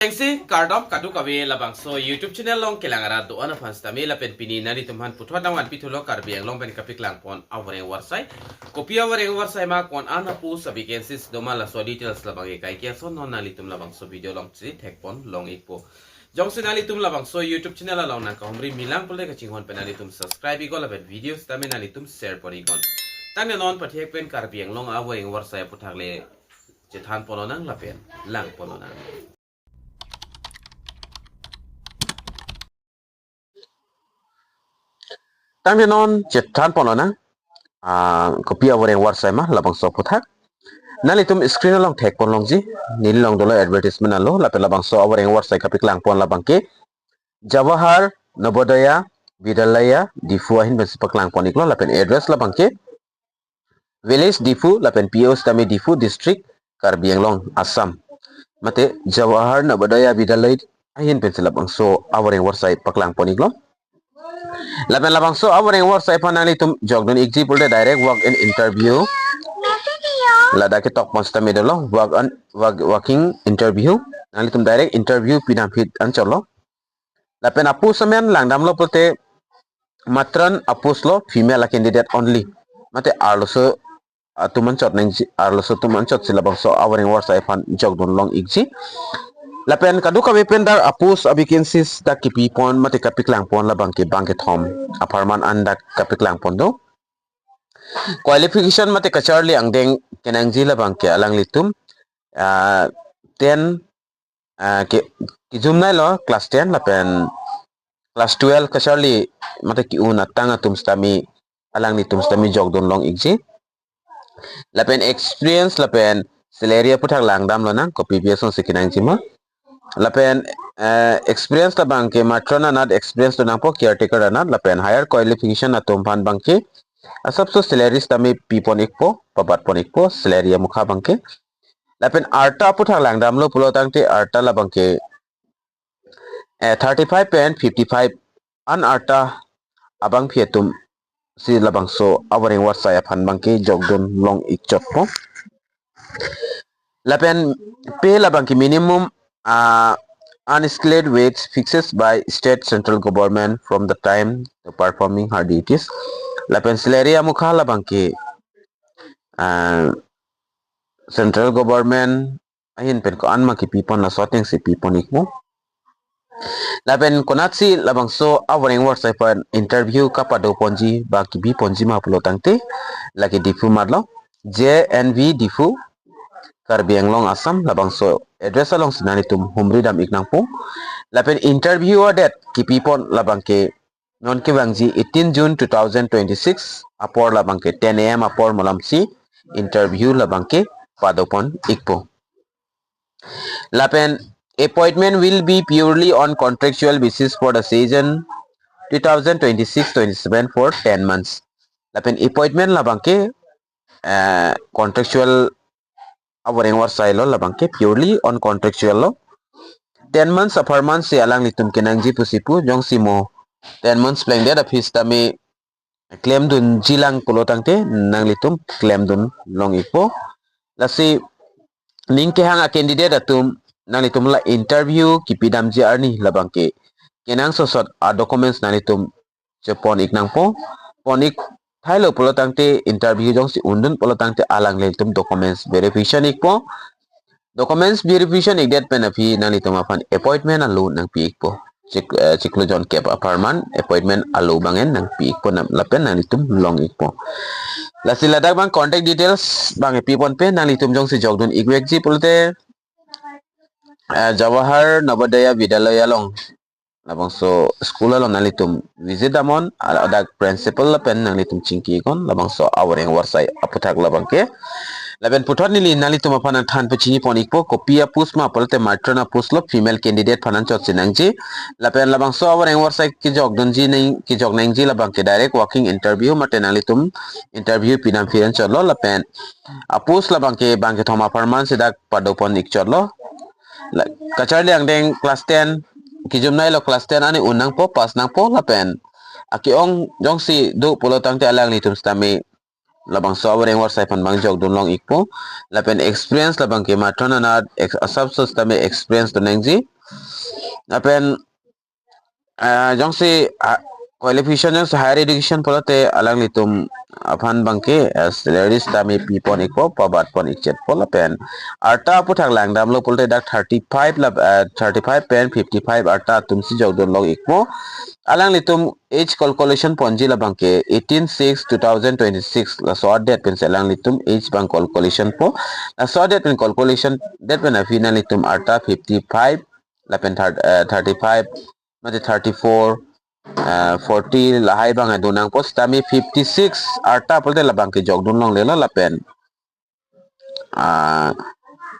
Tengsi kardom kadu kawe labang so YouTube channel long kelangara do ana fans tami la pen pini nani tumhan putwa dawan pitulo KarbiAnglong ben kapik lang pon Voreng Avarsai kopia Voreng Avarsai ma kon ana pu sa vacancies doma la so details labang kai kia so non nali tum labang so video long chi thek pon long ipo jong sinali tum labang so YouTube channel la long na ka humri milang pole ka chinghon penali tum subscribe ko la pen videos tami nali tum share pori kon tang non pathek pen KarbiAnglong Voreng Avarsai puthakle chethan pononang la pen lang pononang tang de non chethan ponona kopia Voreng Avarsai ma labang so puthak nali tum screen long thek pon long ji nil long dolo advertisement alo lape labang so Voreng Avarsai kapik lang pon labang ke Jawahar Navodaya Vidyalaya Difu ahin ben sipak lang pon iklo lapen address labang ke village Difu lapen PO Stami Difu district KarbiAnglong Assam mate Jawahar Navodaya Vidyalaya ahin ben silabang so Voreng Avarsai paklang pon iklo lapen labang so Voreng Avarsai panali tum jogdon example de direct walk in interview lada ke tok pon sta medalo walking interview nali tum direct interview pinam fit an cholo lapen apu samen langdam lo pote matran apus lo female candidate only mate arloso tuman chot neng arloso tuman chot silabang so Voreng Avarsai pan jogdon long igji lapen kadu ka dar apus vacancies da kipi pon mate kapik lang pon la bangke thom aparman anda kapik lang pon do qualification mate kacharli angdeng kenangji la bangke alang litum 10 ke kijumnai lo class 10 lapen class 12 kacharli mate ki una tanga tum stami alang litum stami jogdon long igji lapen experience lapen salary puthak langdam lo nang ko PBS on sikinangji ma lapen experience la bangke matrona nad experience to nangpo caretaker anad lapen higher qualification atom pan bangke asap so salary tami pipon ikpo pabat pon ikpo salary mukha bangke lapen arta puthak langdam lo pulo tangte arta la bangke 35 and 55 an arta abang pietum si labang so Voreng Avarsai aphan bangke jogdon long ikchot po lapen pay la bangke minimum unskilled wage fixed by state central government from the time to performing her duties lapen salary amukha la bangke central government ahin pen ko anma ki pipon la soteng si pipon ikmo lapen konatsi labang so Voreng Avarsai pan interview kapado ponji ba ki bi ponji ma pulo tangte lagi difu madlo JNV difu KarbiAnglong Assam labang so address along sinani tum humri dam iknang po lapen interview date ki pipon labang ke non ke bangji 18 June 2026 apor labang ke 10 am apor molamsi interview labang ke padopon ikpo lapen appointment will be purely on contractual basis for the season 2026-27 for 10 months lapen appointment labang ke contractual Voreng Avarsai lo labang ke purely on contractual lo 10 months per month si alang litum kenangji pusipu jong simo 10 months plan dia da fees tami claim dun jilang pulo tangte nang litum claim dun long ipo lasi ning ke hanga candidate atum nang litum la interview kipidam ji arni labang ke kenang sosot a documents nang litum chepon iknang po ponik thailo pulo tangte interview jong si undun pulo tangte alang litum documents verification ikpo documents verification igdet penapi nang litum apan appointment alu nang pi ikpo ciklo jon kep aparman appointment alu bangen nang pi ikpo nam lapen nang litum long ikpo lasi ladak bang contact details bang pipon pe nang litum jong si jogdun igwekji pulte Jawahar Navodaya Vidyalaya long labang so school alon nang litum visit amon adak principal lapen nang litum chingki kon labang so Voreng Avarsai aputhak labang ke lapen puthot nili nang litum apan than pechini pon ikpo kopia pusma pulte matrona puslo female candidate phanan chot sinangji lapen labang so Voreng Avarsai ki jogdon ji nang ki jognang ji labang ke direct walking interview mate nang litum interview pinam firan chotlo lapen apus labang ke thoma parman sidak padopon ik chotlo kacharli angdeng class 10 kijumnai lo class 10 ani unang po pas nang po lapen akiong jong si do pulo tangte alang litum stami labang so Voreng Avarsai pan bang jogdon long ikpo lapen experience labang ke matrona na asap so stami experience to nangji Lapen jong si qualification jong higher education polate alang litum aphan bangke salaries tami pipon ikpo pabat pon ikchet polapen arta puthak langdam lo polte dak 35 lab 35 pen 55 arta tum si jogdon log ikpo alang litum age calculation ponji la bangke 18/6/2026 la so date pen alang litum age bang calculation po la so date pen calculation date pen afina litum arta 55 la pen 35 mati 34 40 lahai bang adunang pos tami 56 arta polte la bangke jogdun long lela la pen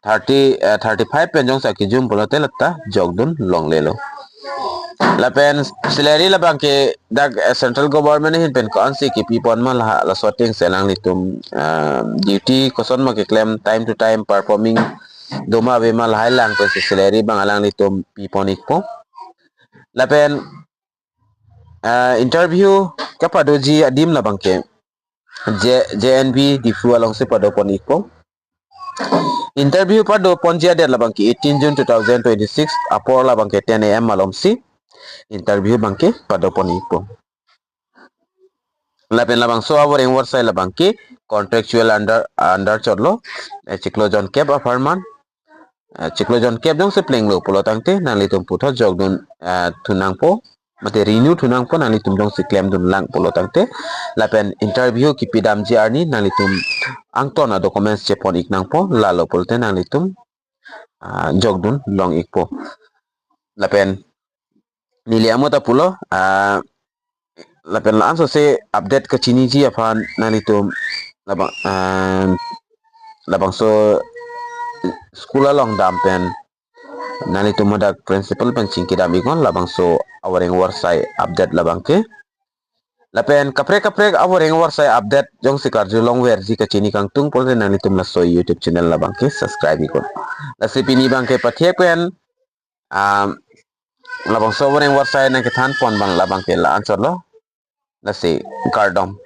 35 pen jong sa kijum polote latta jogdun long lelo la pen salary la bangke dag central government hin pen kon si ki pipon ma la sorting selang litum duty koson ma ke claim time to time performing doma be ma lahai lang pen salary bang alang litum pipon ikpo la pen interview kapadoji adim la bangke JNB difu along se pado pon ikpo interview pado ponjia det la bangke 18 June 2026 apor la bangke 10 am malom si interview bangke pada pon ikpo lapen labang so Voreng Avarsai la bangke contractual under chotlo ciklojon kep aparman ciklojon kep dong se pleng lo polo tangte nang litum putho jogdun tunang po mate renew tunang po nang litum dong se claim dun lang polo tangte lapen interview ki pidam ji arni nang litum angtona documents che pon iknang po lalo polte nang litum jogdun long ikpo lapen nili amota pulo lapen la anso se update ke chini ji afan nalitum labang so school along dampen nalitum modak principal pen singki damigon labang so Voreng Avarsai update labang ke lapen kaprek Voreng Avarsai update jong si karjulong versi ke chini kang tung polte nalitum la so YouTube channel labang ke subscribe ikon la sipini bang ke pathiekwen labang so Voreng Avarsai na ke than pon bang labang ke la answer lo nasi kardom